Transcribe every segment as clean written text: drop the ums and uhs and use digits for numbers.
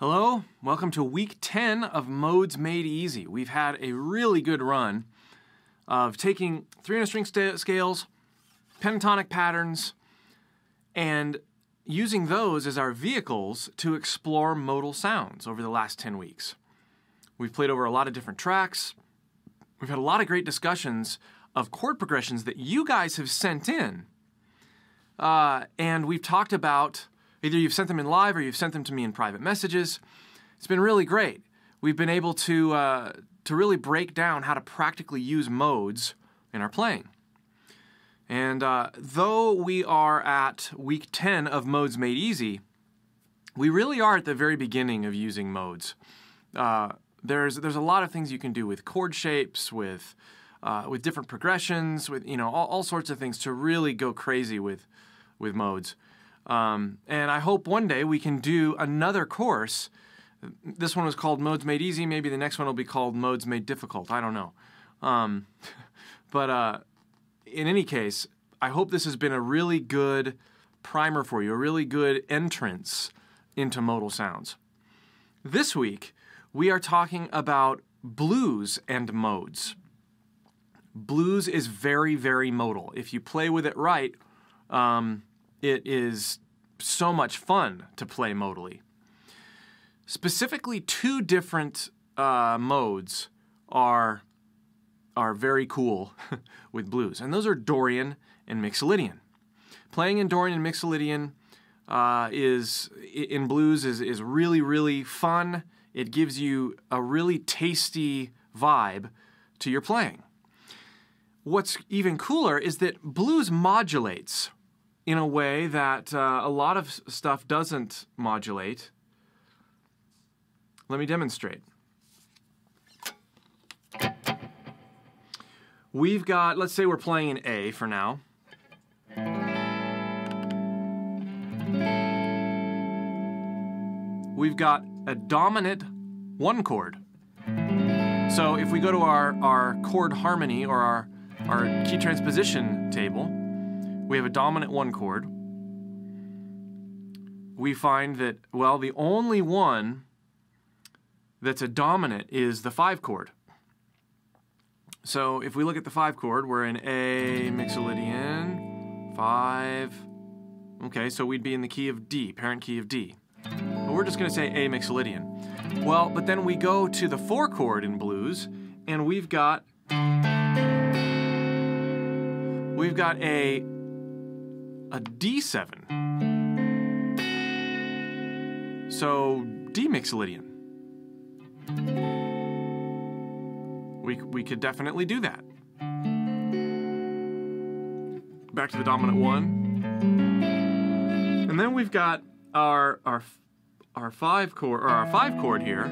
Hello, welcome to week 10 of Modes Made Easy. We've had a really good run of taking 300 string scales, pentatonic patterns, and using those as our vehicles to explore modal sounds over the last 10 weeks. We've played over a lot of different tracks. We've had a lot of great discussions of chord progressions that you guys have sent in. And we've talked about, either you've sent them in live or you've sent them to me in private messages. It's been really great. We've been able to really break down how to practically use modes in our playing. And though we are at week 10 of Modes Made Easy, we really are at the very beginning of using modes. There's a lot of things you can do with chord shapes, with different progressions, with all sorts of things to really go crazy with modes. And I hope one day we can do another course. This one was called Modes Made Easy. Maybe the next one will be called Modes Made Difficult. I don't know. But in any case, I hope this has been a really good primer for you, a really good entrance into modal sounds. This week, we are talking about blues and modes. Blues is very, very modal. If you play with it right, it is so much fun to play modally. Specifically, two different modes are very cool with blues, and those are Dorian and Mixolydian. Playing in Dorian and Mixolydian in blues is really, really fun. It gives you a really tasty vibe to your playing. What's even cooler is that blues modulates in a way that a lot of stuff doesn't modulate. Let me demonstrate. We've got, let's say we're playing in A for now. We've got a dominant one chord. So if we go to our chord harmony or our key transposition table, we have a dominant one chord. We find that, well, the only one that's a dominant is the 5 chord. So if we look at the 5 chord, we're in A, Mixolydian, 5. Okay, so we'd be in the key of D, parent key of D. But we're just going to say A Mixolydian. Well, but then we go to the 4 chord in blues, and we've got a D7. So D Mixolydian. We could definitely do that. Back to the dominant 1. And then we've got our 5 chord, or our 5 chord here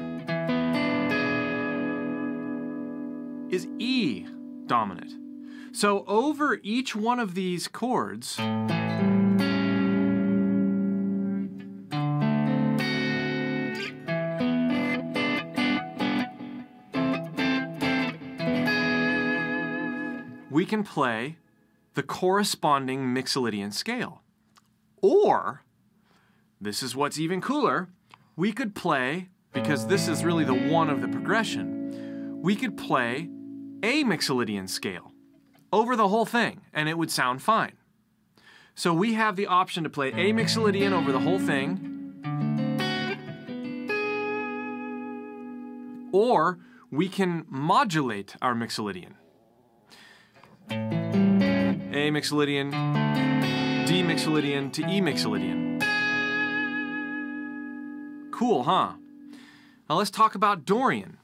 is E dominant. So over each one of these chords, we can play the corresponding Mixolydian scale. Or, this is what's even cooler, we could play, because this is really the one of the progression, we could play a Mixolydian scale over the whole thing, and it would sound fine. So we have the option to play a Mixolydian over the whole thing, or we can modulate our Mixolydian. A Mixolydian, D Mixolydian to E Mixolydian. Cool, huh? Now let's talk about Dorian.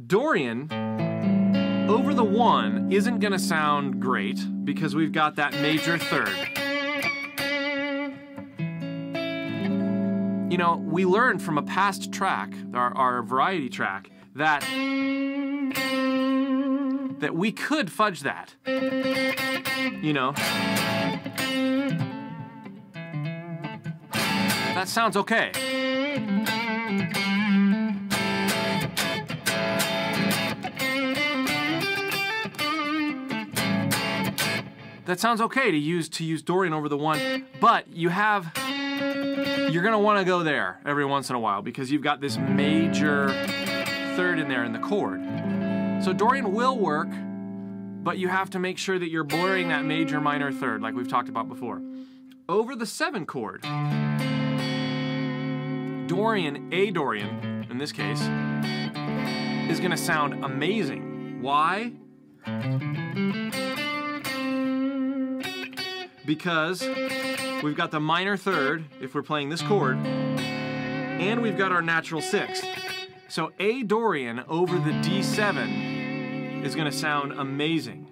Dorian, over the 1, isn't going to sound great because we've got that major third. You know, we learned from a past track, our variety track, that we could fudge that. You know. That sounds okay. that sounds okay to use Dorian over the 1, but you're gonna want to go there every once in a while because you've got this major third in there in the chord. So Dorian will work, but you have to make sure that you're blurring that major minor third like we've talked about before. Over the 7 chord, Dorian, A Dorian, in this case, is gonna sound amazing. Why? Because we've got the minor third, if we're playing this chord, and we've got our natural 6th. So A Dorian over the D7 is gonna sound amazing.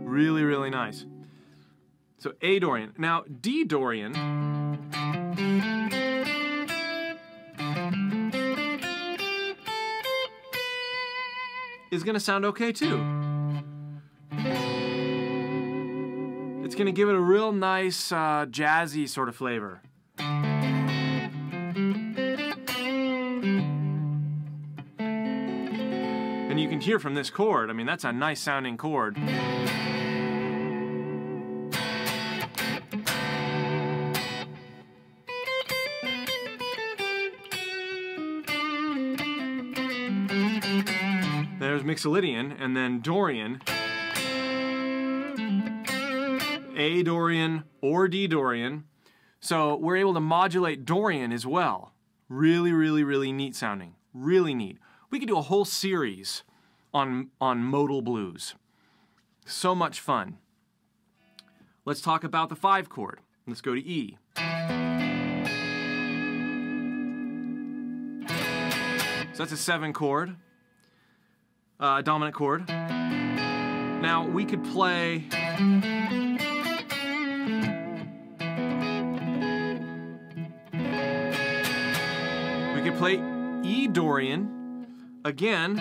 Really, really nice. So A Dorian. Now D Dorian is gonna sound okay too. It's gonna give it a real nice jazzy sort of flavor. And you can hear from this chord, I mean, that's a nice sounding chord. There's Mixolydian, and then Dorian, A Dorian or D Dorian. So we're able to modulate Dorian as well. Really, really, really neat sounding. Really neat. We could do a whole series on modal blues. So much fun. Let's talk about the 5 chord. Let's go to E. So that's a 7 chord. Dominant chord. Now we could play E Dorian again.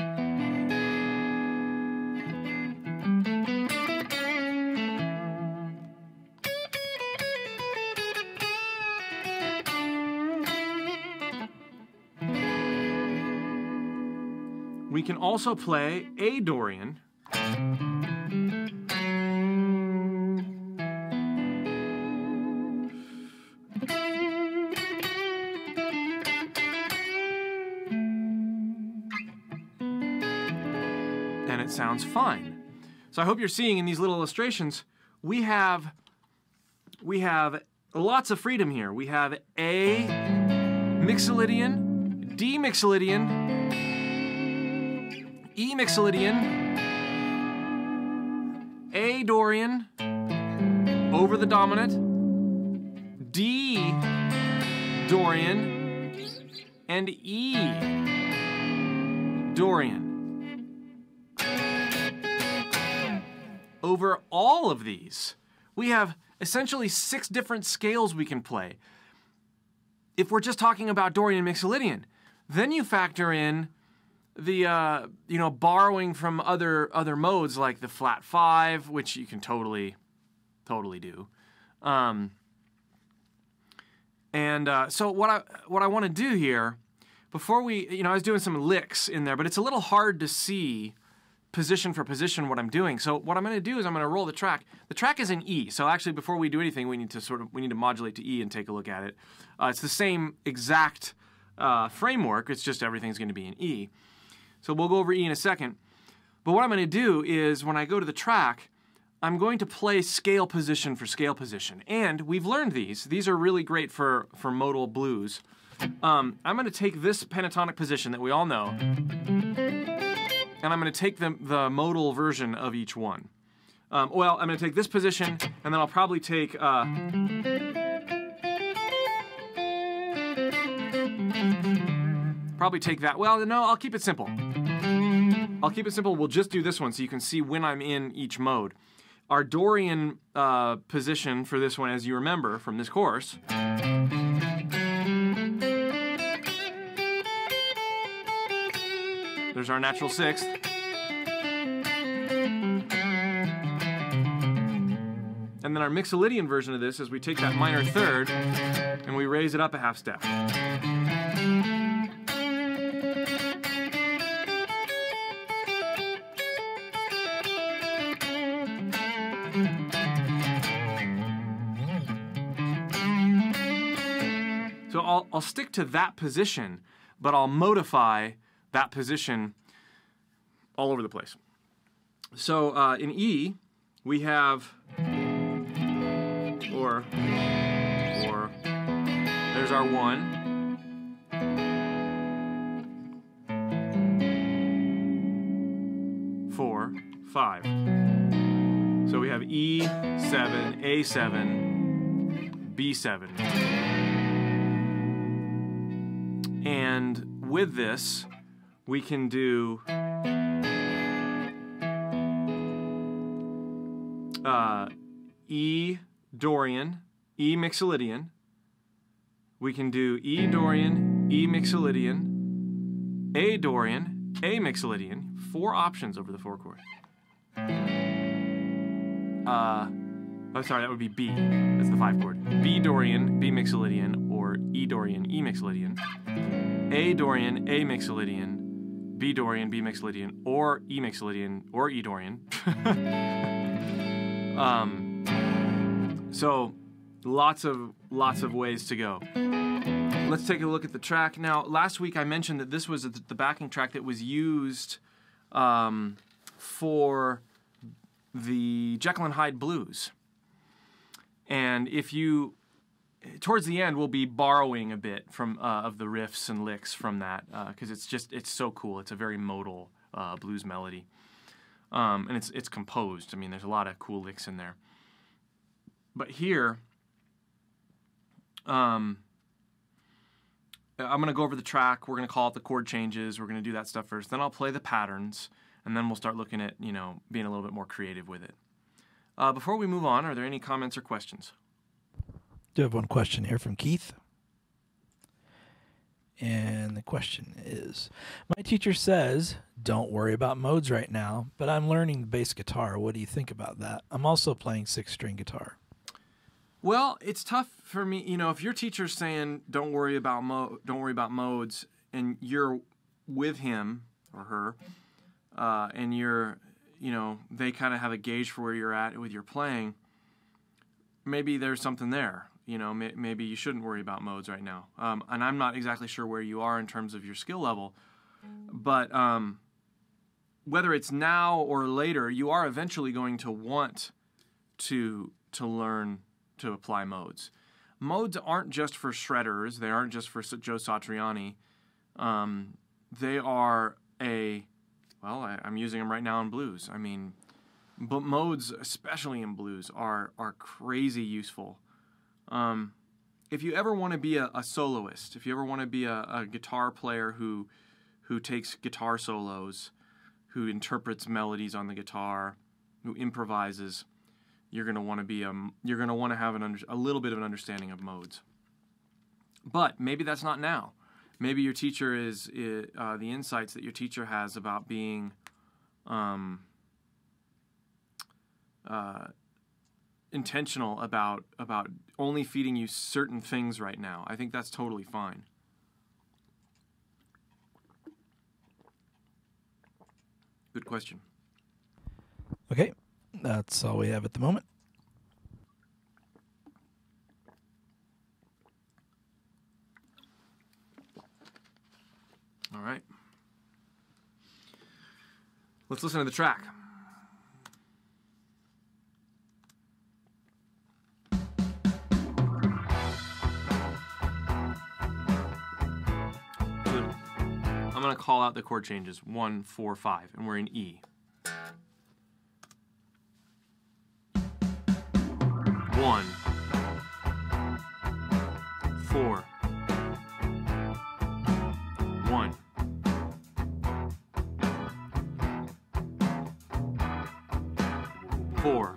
We can also play A Dorian. And it sounds fine. So I hope you're seeing in these little illustrations, we have lots of freedom here. We have A Mixolydian, D Mixolydian, E Mixolydian, A Dorian over the dominant, D Dorian, and E Dorian. Over all of these, we have essentially 6 different scales we can play. If we're just talking about Dorian and Mixolydian, then you factor in the borrowing from other modes like the flat 5, which you can totally do. So what I want to do here, before we, I was doing some licks in there, but it's a little hard to see position for position what I'm doing. So what I'm going to do is I'm going to roll the track. The track is in E. So actually, before we do anything, we need to modulate to E and take a look at it. It's the same exact framework. It's just everything's going to be in E. So we'll go over E in a second. But what I'm going to do is when I go to the track, I'm going to play scale position for scale position. And we've learned these. These are really great for modal blues. I'm going to take this pentatonic position that we all know, and I'm going to take the modal version of each one. Well, I'm going to take this position, and then I'll probably take... probably take that. Well, no, I'll keep it simple. I'll keep it simple. We'll just do this one so you can see when I'm in each mode. Our Dorian position for this one, as you remember from this course, there's our natural 6th. And then our Mixolydian version of this is we take that minor 3rd and we raise it up a half step. I'll stick to that position, but I'll modify that position all over the place. So in E, we have or there's our 1, 4, 5. So we have E7, A7, B7. And with this, we can do E Dorian, E Mixolydian. We can do E Dorian, E Mixolydian, A Dorian, A Mixolydian. 4 options over the 4 chord. Oh, sorry, that would be B. That's the 5 chord. B Dorian, B Mixolydian, or E Dorian, E Mixolydian. A Dorian, A Mixolydian, B Dorian, B Mixolydian, or E Mixolydian, or E Dorian. So lots of ways to go. Let's take a look at the track. Now, last week I mentioned that this was the backing track that was used for the Jekyll and Hyde Blues. And if you, towards the end, we'll be borrowing a bit from of the riffs and licks from that, because it's so cool. It's a very modal blues melody, and it's composed. I mean, there's a lot of cool licks in there. But here, I'm going to go over the track. We're going to call out the chord changes. We're going to do that stuff first. Then I'll play the patterns, and then we'll start looking at, being a little bit more creative with it. Before we move on, are there any comments or questions? Do have one question here from Keith. And the question is, my teacher says, don't worry about modes right now, but I'm learning the bass guitar. What do you think about that? I'm also playing 6-string guitar. Well, it's tough for me, if your teacher's saying don't worry about modes, and you're with him or her, and you're, they kind of have a gauge for where you're at with your playing. Maybe there's something there. Maybe you shouldn't worry about modes right now. And I'm not exactly sure where you are in terms of your skill level, but whether it's now or later, you are eventually going to want to learn to apply modes. Modes aren't just for shredders. They aren't just for Joe Satriani. They are I'm using them right now in blues. I mean, but modes, especially in blues, are crazy useful. If you ever want to be a soloist, if you ever want to be a guitar player who takes guitar solos, who interprets melodies on the guitar, who improvises, you're going to want to have a little bit of an understanding of modes. But maybe that's not now. Maybe your teacher is the insights that your teacher has about being intentional about only feeding you certain things right now. I think that's totally fine. Good question. Okay, that's all we have at the moment. All right. Let's listen to the track. I'm going to call out the chord changes 1, 4, 5, and we're in E. 1, 4, 1. 4.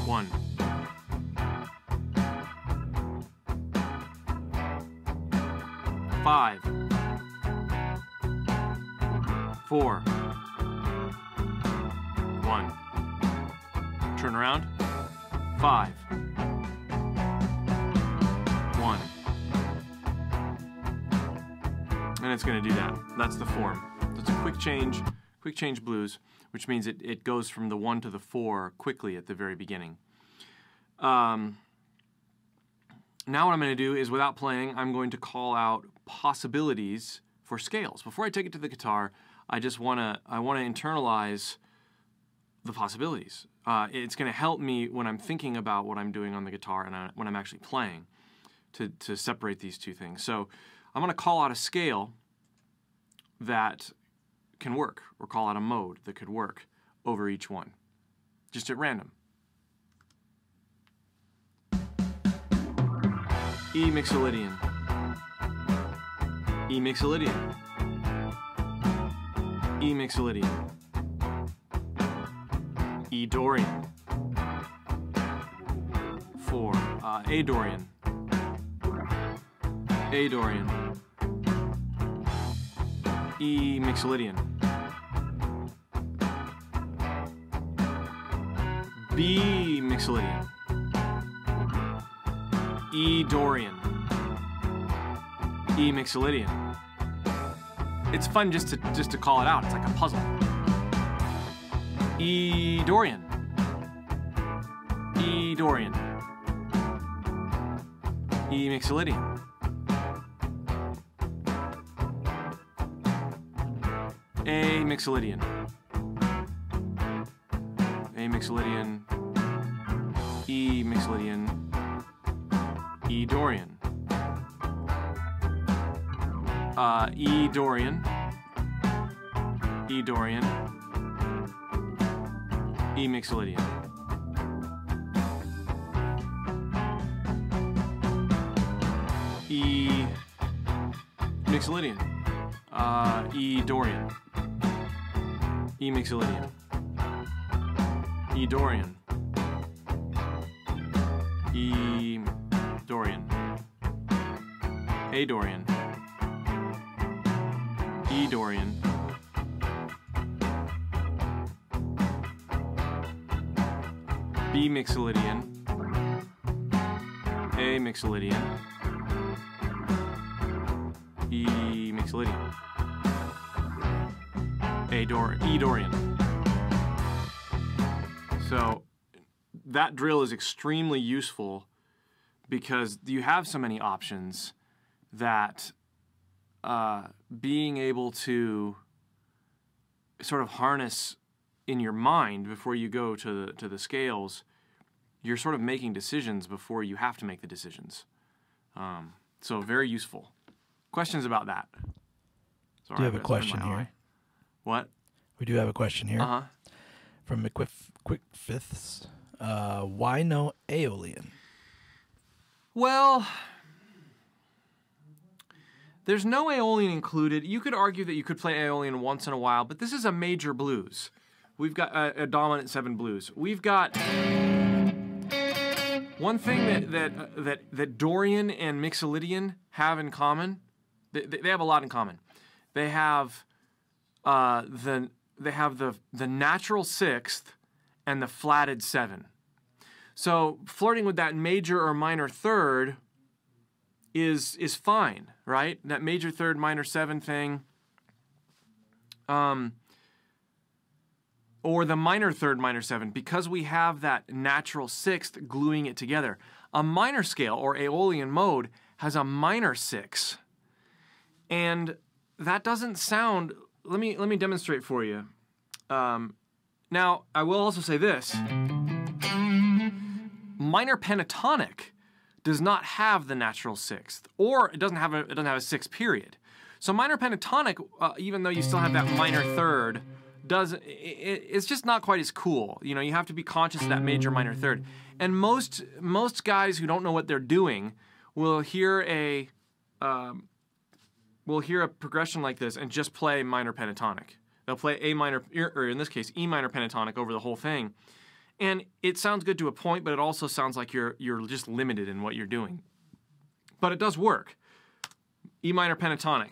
1. 5. 4. 1. Turn around. 5. 1. And it's going to do that. That's the form. It's a quick change blues, which means it goes from the 1 to the 4 quickly at the very beginning. Now what I'm going to do is, without playing, I'm going to call out possibilities for scales. Before I take it to the guitar, I want to internalize the possibilities. It's going to help me when I'm thinking about what I'm doing on the guitar and when I'm actually playing to separate these two things. So I'm going to call out a scale that can work, or call out a mode that could work over each one, just at random. E Mixolydian, E Mixolydian, E Mixolydian, E Dorian, 4, A Dorian, A Dorian, E Mixolydian, B Mixolydian, E Dorian, E Mixolydian. It's fun just to call it out. It's like a puzzle. E Dorian, E Dorian, E Mixolydian, A Mixolydian, A Mixolydian, E Mixolydian, E Dorian, E Dorian, E Dorian, E Mixolydian, E Mixolydian, E Dorian, E Mixolydian, E Dorian, E Dorian, A Dorian, E Dorian, B Mixolydian, A Mixolydian, E Mixolydian, E Dorian. So that drill is extremely useful because you have so many options that being able to sort of harness in your mind before you go to the scales, you're sort of making decisions before you have to make the decisions. So very useful. Questions about that? Sorry, Do you have a question here? What? We do have a question here. Uh-huh. From Quick Fifths. Why no Aeolian? Well, there's no Aeolian included. You could argue that you could play Aeolian once in a while, but this is a major blues. We've got a dominant 7 blues. We've got one thing that Dorian and Mixolydian have in common. They have a lot in common. They have the natural 6th and the flatted 7. So flirting with that major or minor 3rd is fine, right? That major 3rd, minor 7 thing. Or the minor 3rd, minor 7, because we have that natural 6th gluing it together. A minor scale, or Aeolian mode, has a minor 6. And that doesn't sound... Let me demonstrate for you. Now, I will also say this. Minor pentatonic does not have the natural 6th, or it doesn't have a 6th period. So minor pentatonic, even though you still have that minor 3rd, it's just not quite as cool. You know, you have to be conscious of that major, minor 3rd. And most guys who don't know what they're doing will hear a progression like this and just play minor pentatonic. They'll play A minor, or in this case, E minor pentatonic over the whole thing. And it sounds good to a point, but it also sounds like you're just limited in what you're doing. But it does work. E minor pentatonic.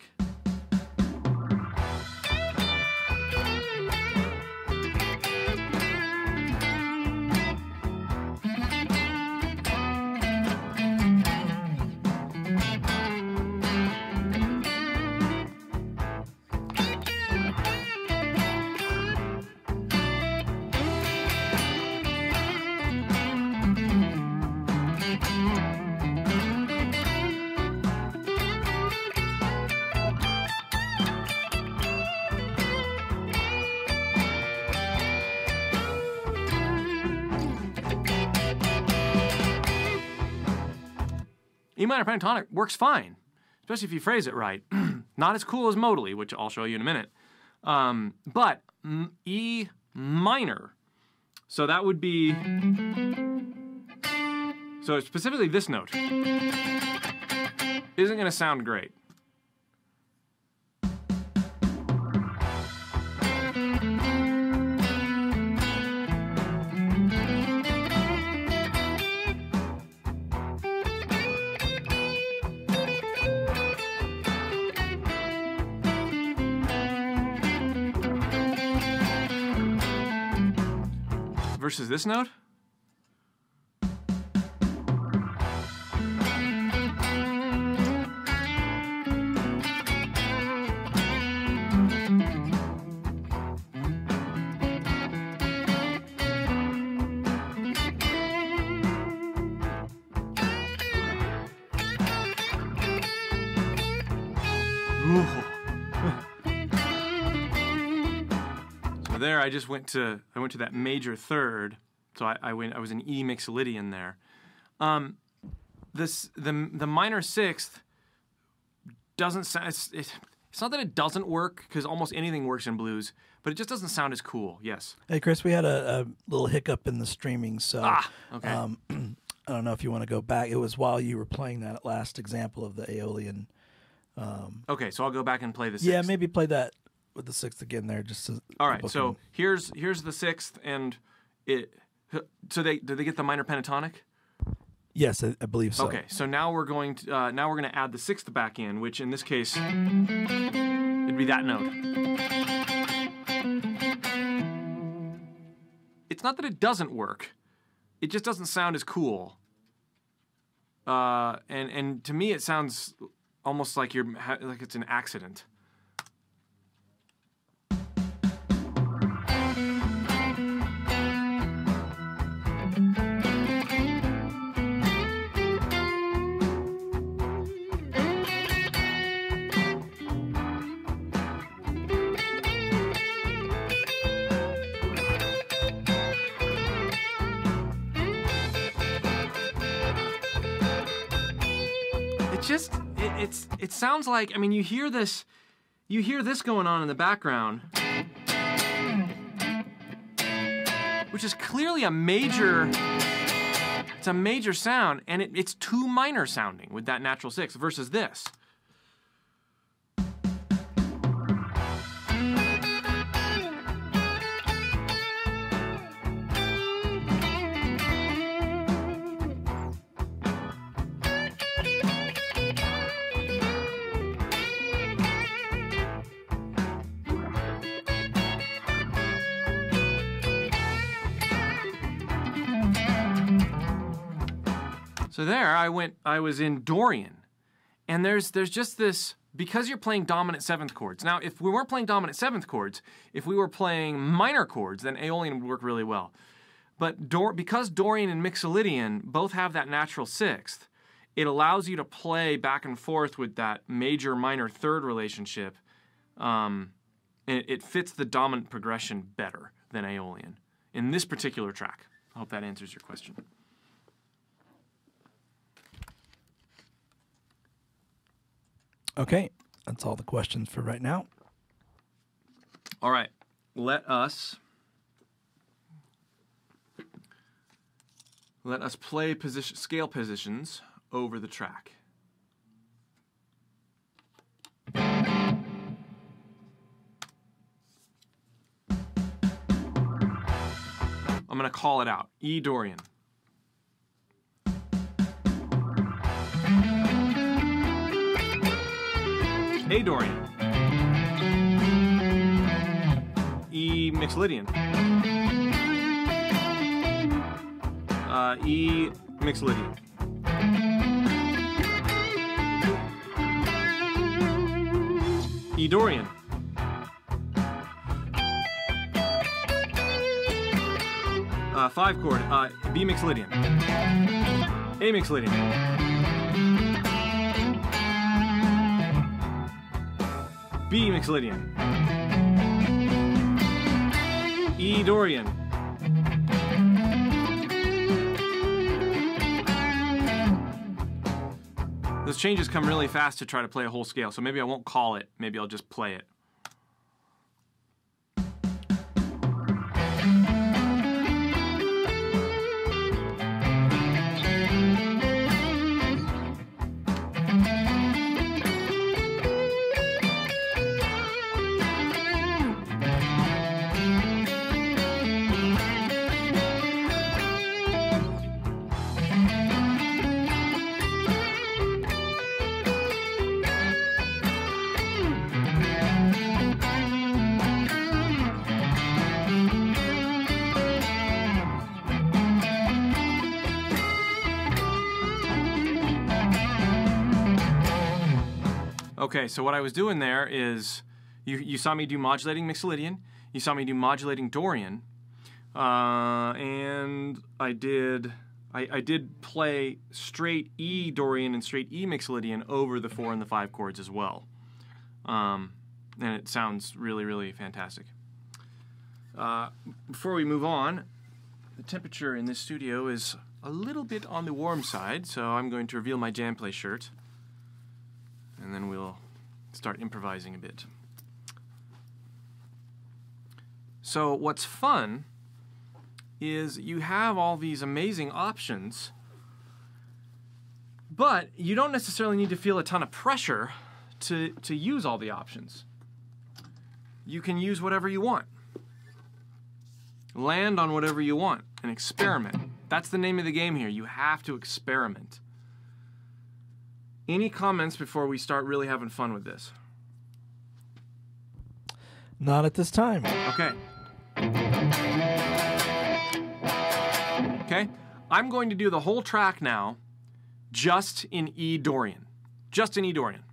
E minor pentatonic works fine, especially if you phrase it right. Not as cool as modally, which I'll show you in a minute. But E minor, so that would be, so specifically this note, isn't going to sound great. Versus this note. So there, I went to that major third. So I was in E mixolydian there. The minor sixth doesn't sound. It's not that it doesn't work, because almost anything works in blues, but it just doesn't sound as cool. Yes. Hey, Chris, we had a little hiccup in the streaming, so okay. I don't know if you want to go back. It was while you were playing that last example of the Aeolian. Okay, so I'll go back and play the sixth. Yeah, maybe play that with the sixth again there. Just to all right. So here's the sixth, and it. So did they get the minor pentatonic? Yes, I believe so. Okay, so now we're going to add the sixth back in, which in this case it'd be that note. It's not that it doesn't work; it just doesn't sound as cool. And to me, it sounds almost like like it's an accident. It sounds like, I mean, you hear this going on in the background, which is clearly a major sound, and it's too minor sounding with that natural sixth versus this. So there, I was in Dorian, and there's just this, because you're playing dominant seventh chords. Now, if we weren't playing dominant seventh chords, if we were playing minor chords, then Aeolian would work really well. But because Dorian and Mixolydian both have that natural sixth, it allows you to play back and forth with that major-minor third relationship, and it fits the dominant progression better than Aeolian in this particular track. I hope that answers your question. Okay, that's all the questions for right now. All right, let us play scale positions over the track. I'm going to call it out. E Dorian. A Dorian. E Mixolydian. E Mixolydian. E Dorian. Five chord, B Mixolydian. A Mixolydian. B Mixolydian. E Dorian. Those changes come really fast to try to play a whole scale, so maybe I won't call it. Maybe I'll just play it. Okay, so what I was doing there is, you saw me do modulating Mixolydian, you saw me do modulating Dorian, and I did play straight E Dorian and straight E Mixolydian over the 4 and the 5 chords as well, and it sounds really, really fantastic. Before we move on, the temperature in this studio is a little bit on the warm side, so I'm going to reveal my jam play shirt, and then we'll start improvising a bit. So what's fun is you have all these amazing options, but you don't necessarily need to feel a ton of pressure to use all the options. You can use whatever you want. Land on whatever you want and experiment. That's the name of the game here. You have to experiment. Any comments before we start really having fun with this? Not at this time. Okay. Okay, I'm going to do the whole track now just in E Dorian. Just in E Dorian.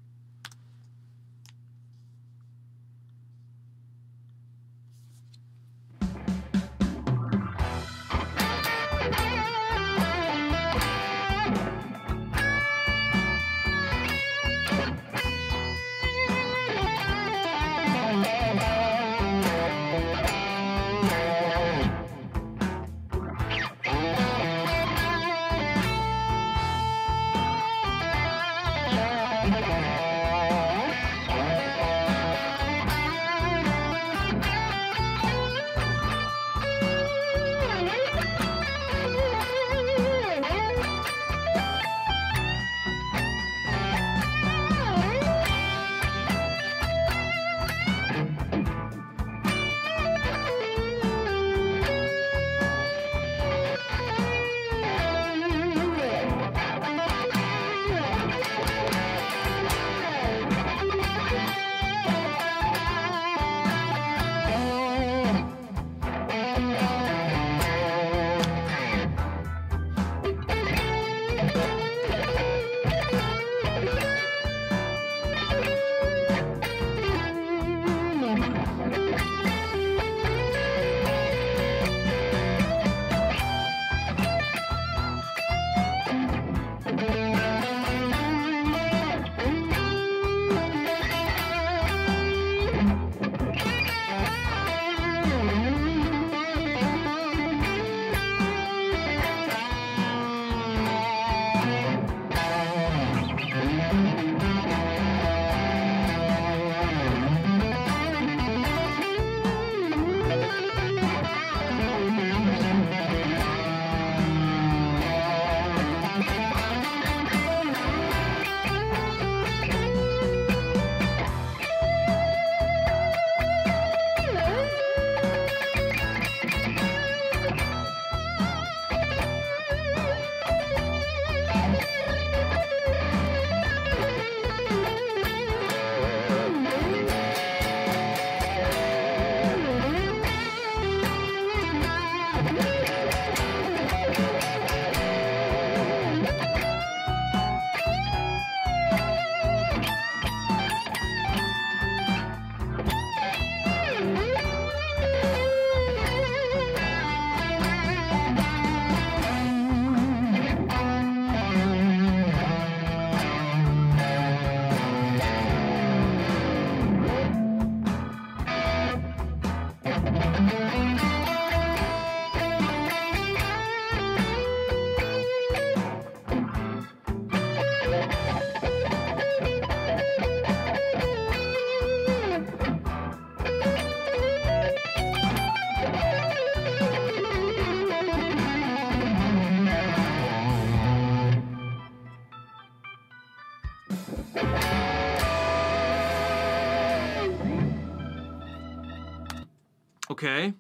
Okay.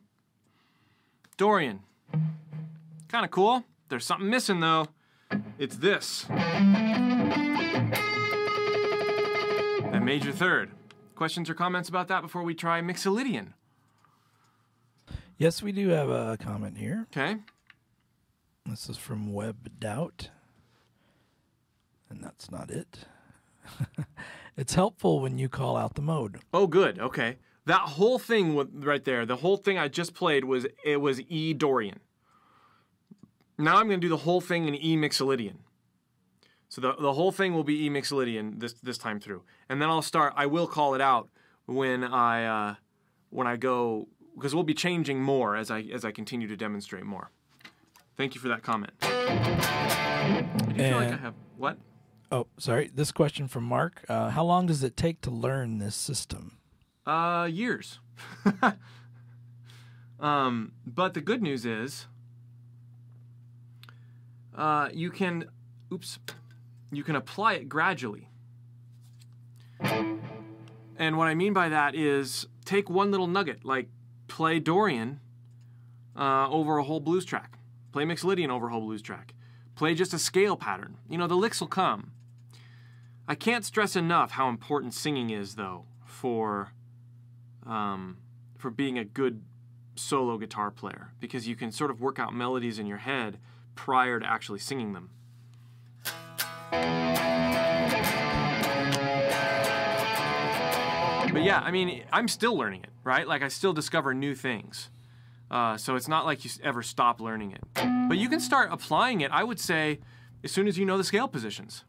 Dorian. Kind of cool. There's something missing, though. It's this. A major third. Questions or comments about that before we try Mixolydian? Yes, we do have a comment here. Okay. This is from Web Doubt. And that's not it. It's helpful when you call out the mode. Oh, good. Okay. That whole thing right there, the whole thing I just played was E Dorian. Now I'm going to do the whole thing in E Mixolydian. So the whole thing will be E Mixolydian this time through, and then I will call it out when I go, because we'll be changing more as I continue to demonstrate more. Thank you for that comment. I do feel like I have what? Oh, sorry. This question from Mark. How long does it take to learn this system? Years. But the good news is, you can apply it gradually. And what I mean by that is take one little nugget, like play Dorian over a whole blues track. Play Mixolydian over a whole blues track. Play just a scale pattern. You know, the licks will come. I can't stress enough how important singing is, though, for being a good solo guitar player, because you can sort of work out melodies in your head prior to actually singing them. But yeah, I mean, I'm still learning it, right? Like, I still discover new things. So it's not like you ever stop learning it. But you can start applying it, I would say, as soon as you know the scale positions.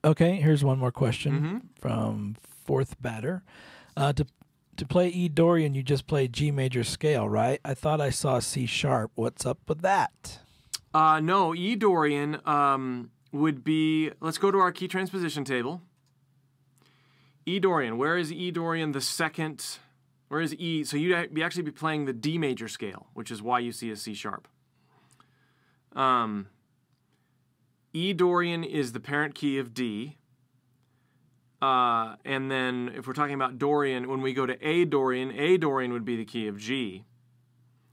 Okay, here's one more question from Fourth Batter. To play E Dorian, you just play G major scale, right? I thought I saw C sharp. What's up with that? No, E Dorian would be, let's go to our key transposition table. E Dorian, where is E Dorian the second? Where is E? So you'd actually be playing the D major scale, which is why you see a C sharp. E Dorian is the parent key of D. And then if we're talking about Dorian, when we go to A Dorian would be the key of G,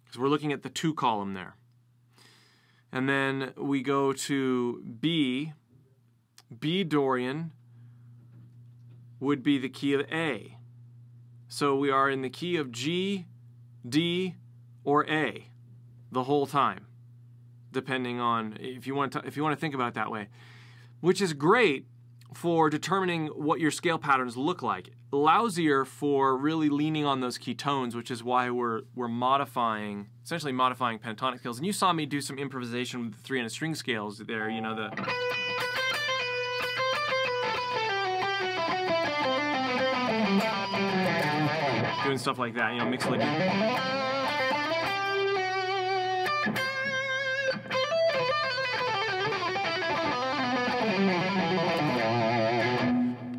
because we're looking at the 2 column there. And then we go to B Dorian would be the key of A. So we are in the key of G, D, or A the whole time, depending on if you want to think about it that way, which is great for determining what your scale patterns look like. Lousier for really leaning on those key tones, which is why we're essentially modifying pentatonic scales. And you saw me do some improvisation with the 3 string scales there, you know, doing stuff like that, you know, Mixolydian.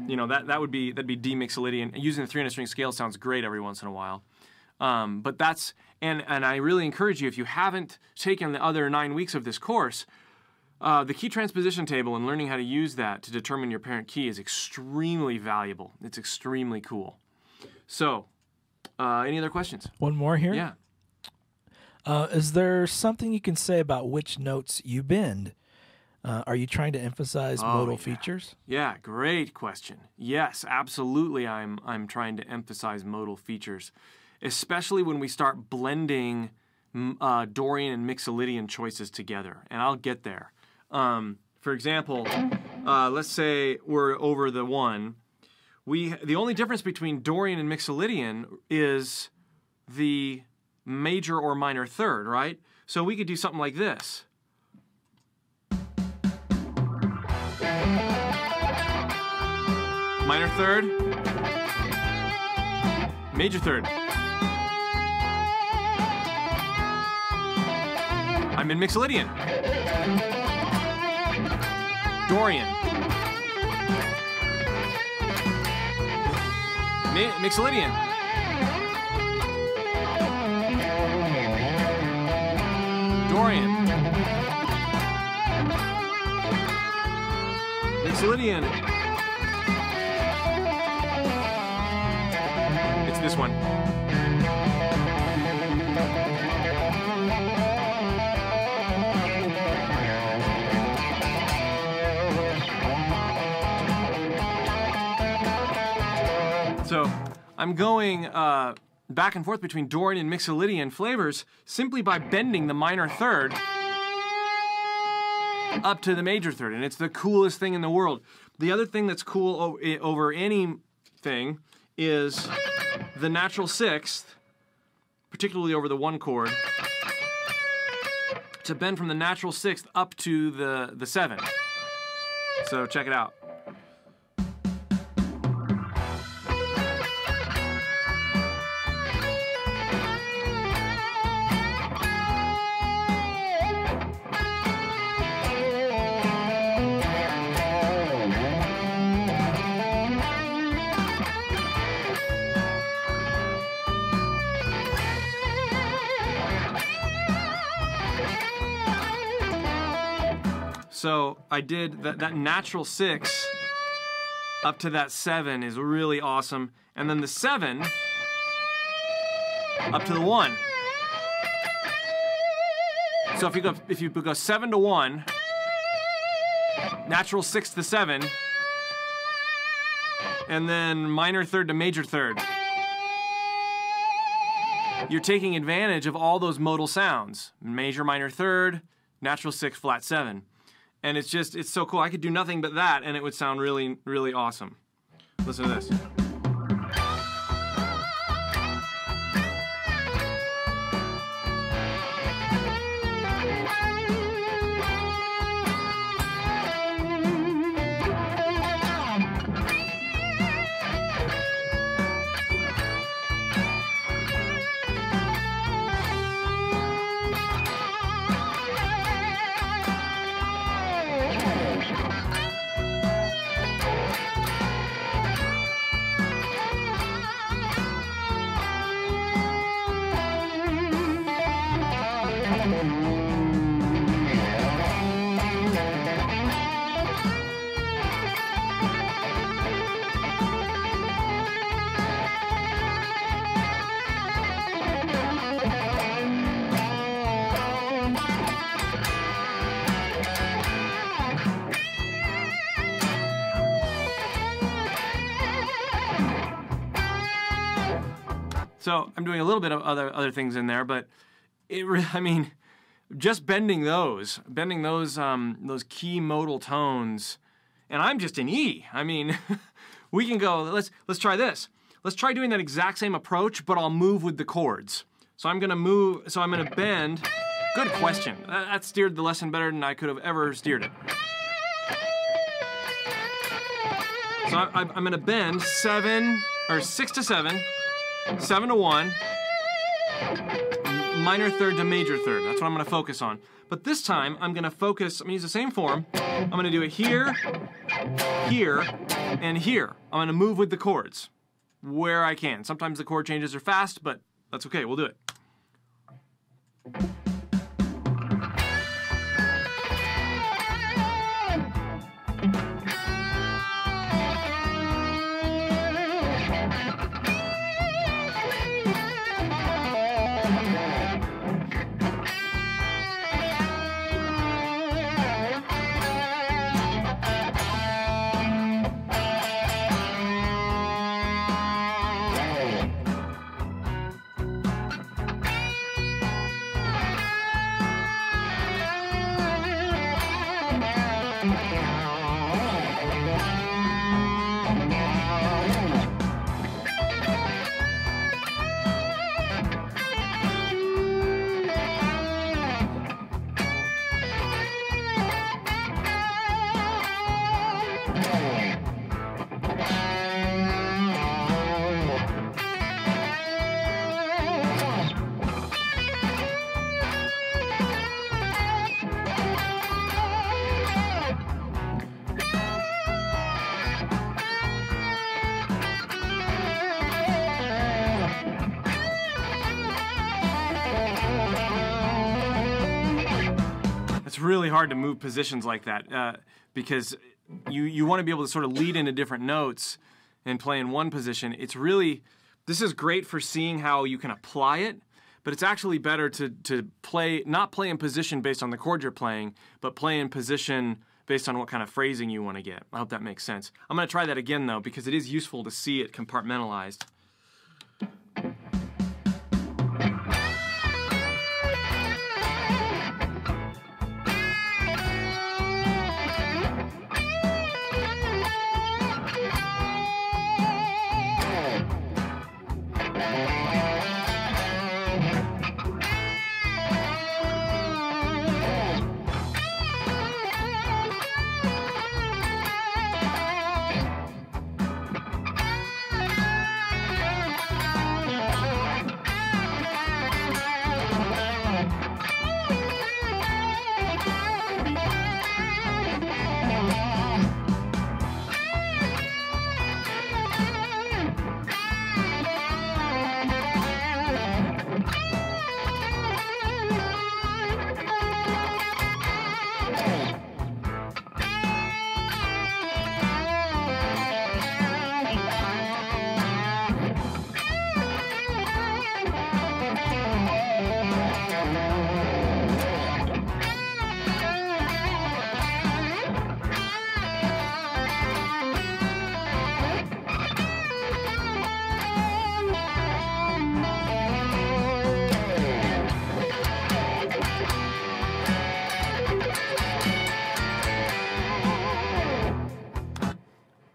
You know, that'd be D Mixolydian. Using the 3 string scale sounds great every once in a while. But that's, and I really encourage you, if you haven't taken the other 9 weeks of this course, the key transposition table and learning how to use that to determine your parent key is extremely valuable. It's extremely cool. So, any other questions? One more here? Yeah. Is there something you can say about which notes you bend? Are you trying to emphasize modal features? Yeah, great question. Yes, absolutely. I'm trying to emphasize modal features, especially when we start blending Dorian and Mixolydian choices together, and I'll get there. For example, let's say we're over the 1. The only difference between Dorian and Mixolydian is the major or minor third, right? So we could do something like this. Minor third, major third. I'm in Mixolydian. Dorian. Mixolydian. Dorian. Mixolydian. It's this one. So I'm going back and forth between Dorian and Mixolydian flavors simply by bending the minor third up to the major third, and it's the coolest thing in the world. The other thing that's cool over anything is the natural sixth, particularly over the one chord, to bend from the natural sixth up to the seven. So check it out. So I did that natural six up to that seven is really awesome. And then the seven up to the one. So if you go 7 to 1, natural six to seven, and then minor third to major third, you're taking advantage of all those modal sounds. Major, minor third, natural six, flat seven. And it's so cool. I could do nothing but that, and it would sound really, really awesome. Listen to this. So I'm doing a little bit of other things in there, but I mean, just bending those key modal tones, and I'm just in E. I mean, we can go. Let's try this. Let's try doing that exact same approach, but I'll move with the chords. So I'm gonna move. So I'm gonna bend. Good question. That steered the lesson better than I could have ever steered it. So I'm gonna bend 6 to 7. 7 to 1, minor third to major third. That's what I'm going to focus on. But this time, I'm going to use the same form. I'm going to do it here, here, and here. I'm going to move with the chords where I can. Sometimes the chord changes are fast, but that's okay. We'll do it. really hard to move positions like that because you want to be able to sort of lead into different notes and play in one position. It's really, this is great for seeing how you can apply it, but it's actually better to not play in position based on the chord you're playing, but play in position based on what kind of phrasing you want to get. I hope that makes sense. I'm going to try that again, though, because it is useful to see it compartmentalized.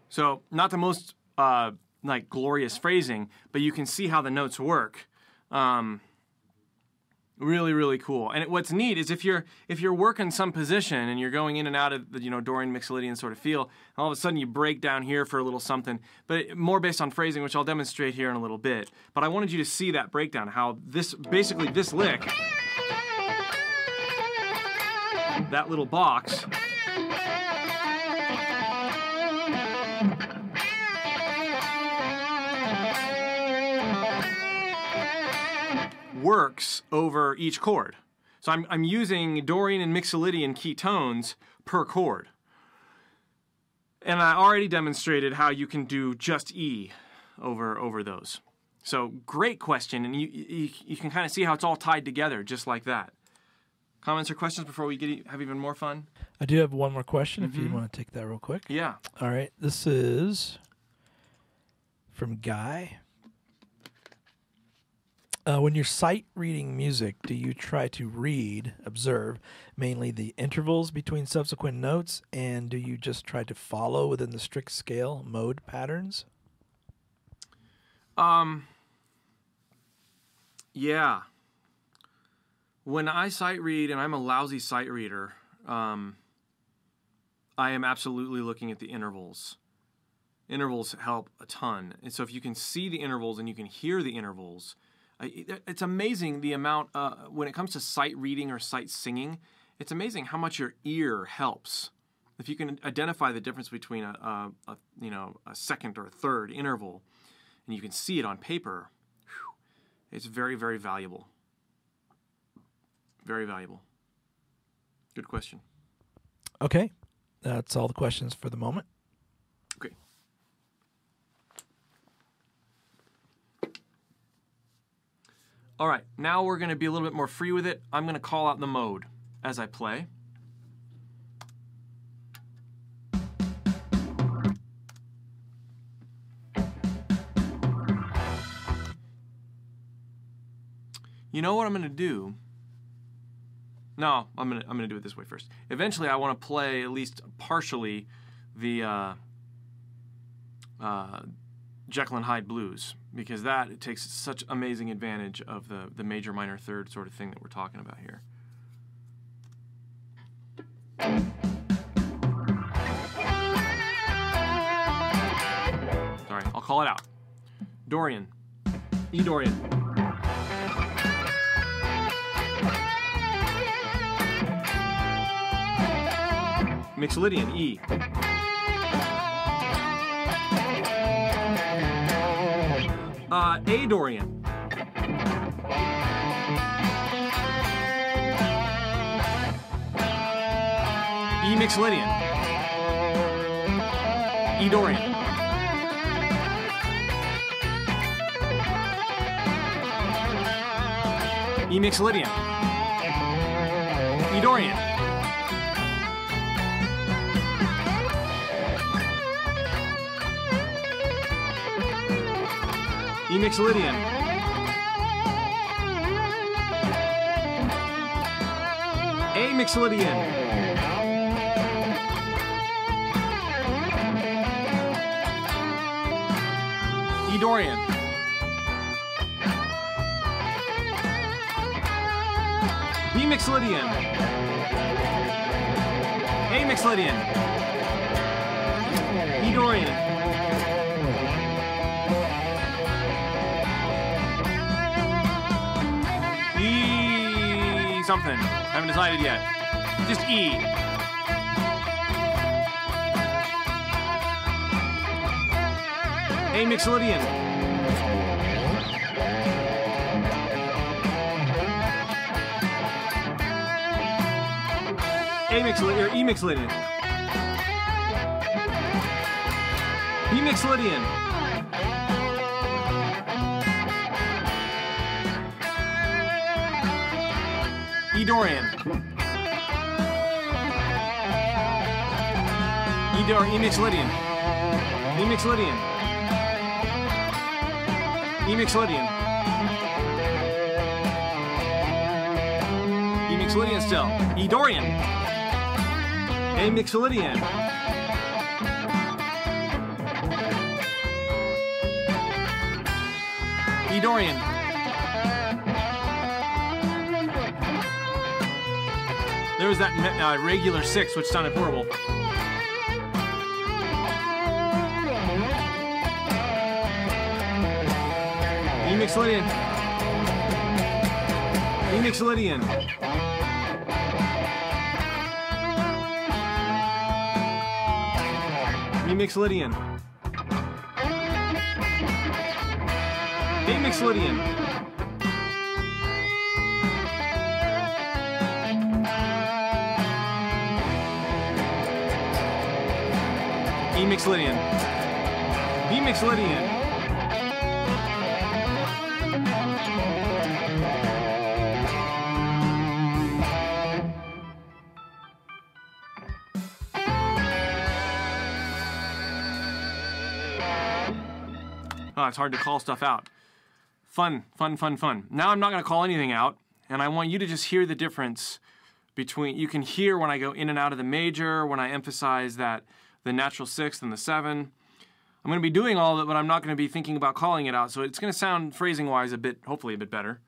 So not the most like glorious phrasing, but you can see how the notes work. Really, really cool. And what's neat is if you're working some position and you're going in and out of the Dorian Mixolydian sort of feel, and all of a sudden you break down here for a little something, but more based on phrasing, which I'll demonstrate here in a little bit. But I wanted you to see that breakdown, how basically this lick, that little box, works over each chord. So I'm using Dorian and Mixolydian key tones per chord. And I already demonstrated how you can do just E over those. So great question, and you can kind of see how it's all tied together just like that. Comments or questions before we have even more fun? I do have one more question if you want to take that real quick. Yeah. All right. This is from Guy. When you're sight reading music, do you try to observe mainly the intervals between subsequent notes, and do you just try to follow within the strict scale mode patterns? Yeah. When I sight read, and I'm a lousy sight reader, I am absolutely looking at the intervals. Intervals help a ton. And so if you can see the intervals and you can hear the intervals, it's amazing the amount, when it comes to sight reading or sight singing, it's amazing how much your ear helps. If you can identify the difference between a second or a third interval, and you can see it on paper, it's very, very valuable. Very valuable. Good question. Okay. That's all the questions for the moment. Okay. All right, now we're going to be a little bit more free with it. I'm going to call out the mode as I play. You know what I'm going to do? No, I'm gonna do it this way first. Eventually, I want to play at least partially the Jekyll and Hyde blues, because it takes such amazing advantage of the major, minor, third sort of thing that we're talking about here. Sorry, I'll call it out. Dorian, E Dorian. Mixolydian, E. A Dorian. E Mixolydian. E Dorian. E Mixolydian. E Dorian. E Mixolydian. A Mixolydian. E Dorian. B Mixolydian. A Mixolydian. E Dorian. E something. Haven't decided yet. Just E. A Mixolydian. A Mixolydian, or E Mixolydian. B Mixolydian. E Dorian. E Mixolydian. E Mixolydian. E Mixolydian. E Mixolydian still. E Dorian. A Mixolydian. E Dorian. There was that regular 6, which sounded horrible. E Mixolydian. E Mixolydian. E Mixolydian. A Mixolydian. E Mixolydian. B Mixolydian. Oh, it's hard to call stuff out. Fun, fun, fun, fun. Now I'm not going to call anything out, and I want you to just hear the difference between, you can hear when I go in and out of the major, when I emphasize that the natural 6th and the 7. I'm going to be doing all of it, but I'm not going to be thinking about calling it out, so it's going to sound phrasing-wise a bit, hopefully a bit better.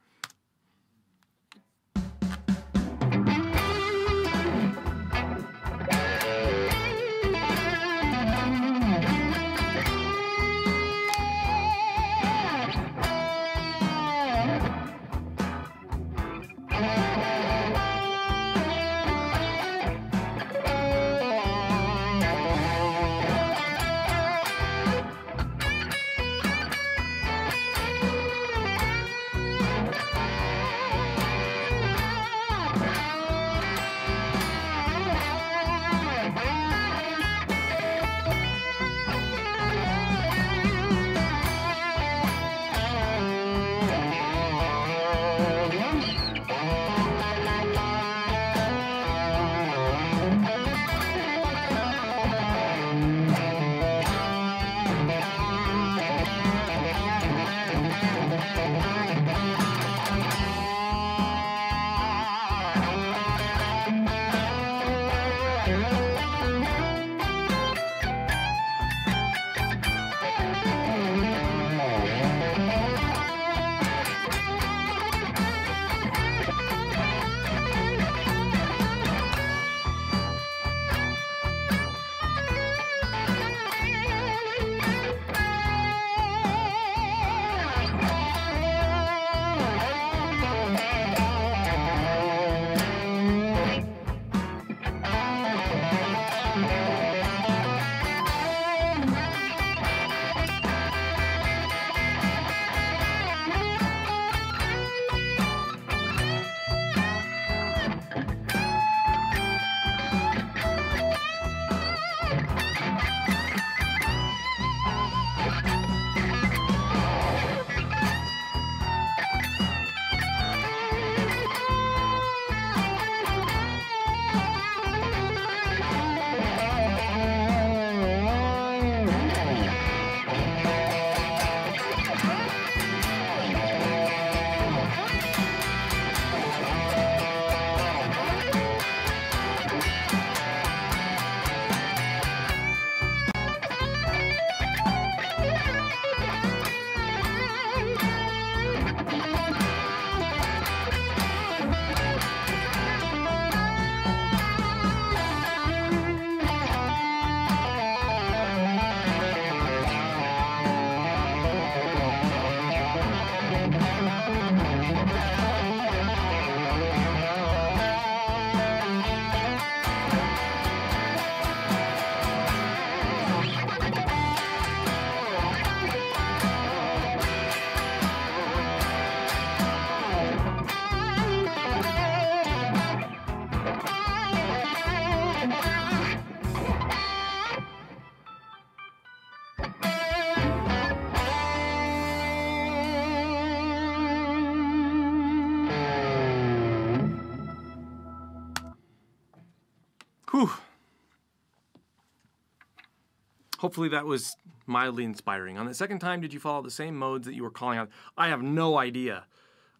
hopefully that was mildly inspiring. On the second time, did you follow the same modes that you were calling out? I have no idea.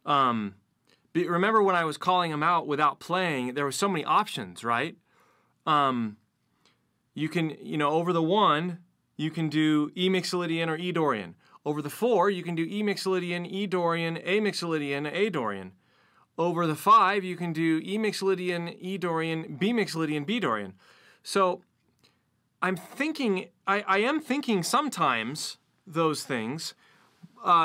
Remember when I was calling them out without playing, there were so many options, right? You can, over the 1, you can do E Mixolydian or E Dorian. Over the 4, you can do E Mixolydian, E Dorian, A Mixolydian, A Dorian. Over the 5, you can do E Mixolydian, E Dorian, B Mixolydian, B Dorian. So I'm thinking, I am thinking sometimes those things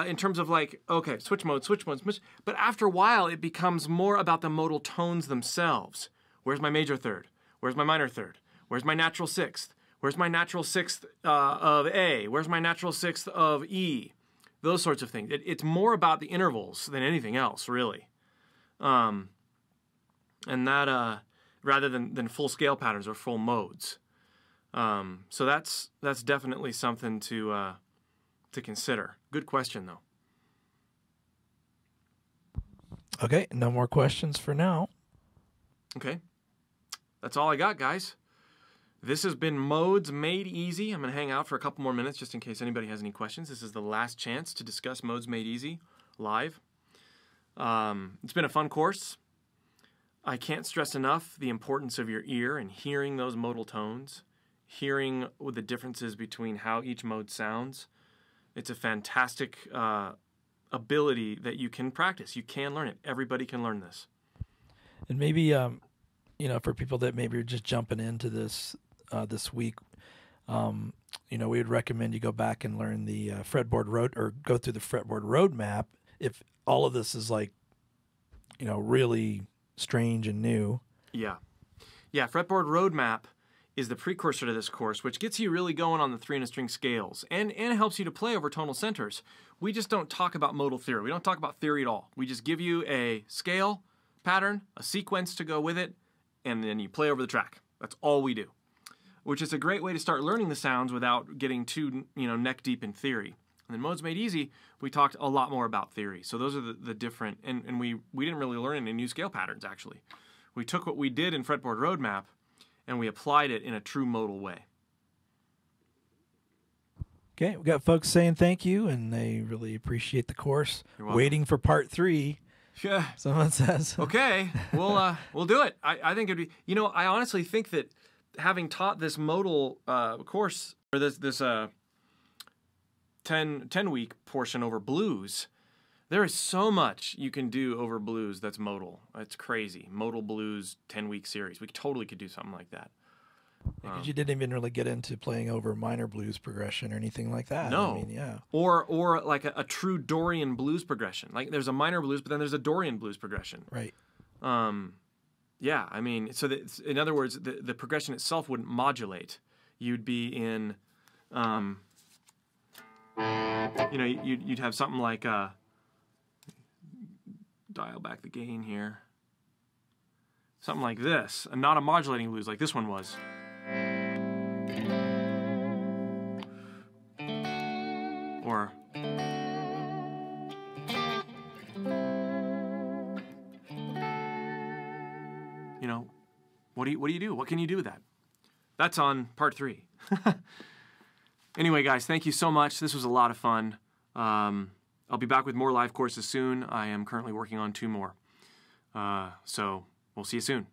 in terms of like, okay, switch mode, switch mode, switch. But after a while, it becomes more about the modal tones themselves. Where's my major third? Where's my minor third? Where's my natural sixth? Where's my natural sixth of A? Where's my natural sixth of E? Those sorts of things. It's more about the intervals than anything else, really. And that, rather than full scale patterns or full modes. So that's definitely something to consider. Good question, though. Okay, no more questions for now. Okay. That's all I got, guys. This has been Modes Made Easy. I'm going to hang out for a couple more minutes just in case anybody has any questions. This is the last chance to discuss Modes Made Easy live. It's been a fun course. I can't stress enough the importance of your ear and hearing those modal tones, hearing the differences between how each mode sounds. It's a fantastic ability that you can practice. You can learn it. Everybody can learn this. And maybe, for people that maybe are just jumping into this this week, we would recommend you go back and learn the fretboard road or go through the fretboard roadmap. If all of this is like, really strange and new. Yeah. Yeah, fretboard roadmap is the precursor to this course, which gets you really going on the 3-string scales and helps you to play over tonal centers. We just don't talk about modal theory. We don't talk about theory at all. We just give you a scale pattern, a sequence to go with it, and then you play over the track. That's all we do, which is a great way to start learning the sounds without getting too, neck deep in theory. And then Modes Made Easy, we talked a lot more about theory. So those are the different, and we didn't really learn any new scale patterns, actually. We took what we did in Fretboard Roadmap, and we applied it in a true modal way. Okay, we got folks saying thank you, and they really appreciate the course. Waiting for part 3. Yeah. Someone says. Okay, we'll do it. I think it'd be, I honestly think that having taught this modal course, or this 10-week portion over blues, there is so much you can do over blues that's modal. It's crazy. Modal blues 10-week series. We totally could do something like that. Because you didn't even really get into playing over minor blues progression or anything like that. No. I mean, yeah. Or like a true Dorian blues progression. Like there's a minor blues, but then there's a Dorian blues progression. Right. Yeah, I mean, so that, in other words, the progression itself wouldn't modulate. You'd be in, you'd have something like, dial back the gain here. Something like this, and not a modulating blues like this one was. Or what do you do? What can you do with that? That's on part 3. Anyway, guys, thank you so much. This was a lot of fun. I'll be back with more live courses soon. I am currently working on 2 more. So we'll see you soon.